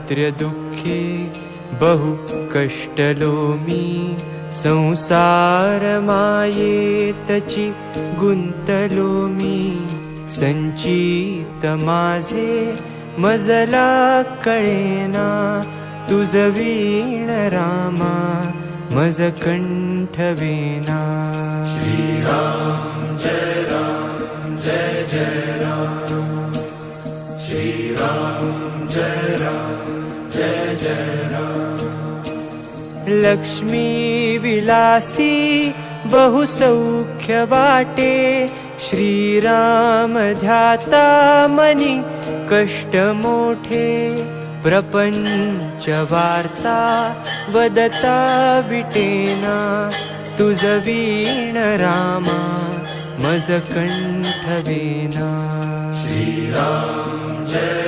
दारिद्र्य दुःखे बहु कष्टलोमी संसार मायेतची गुंतलोमी संचित माझे मजला कळेना तुझ वीण रामा मज कंठवेना श्रीराम जय जय राम श्रीराम जय जय राम लक्ष्मी विलासी बहुसौख्य वाटे श्रीराम ध्याता मनी कष्ट मोठे प्रपंच वार्ता वदता विटेना तुझ वीण रामा मज कंठवेना श्रीराम जय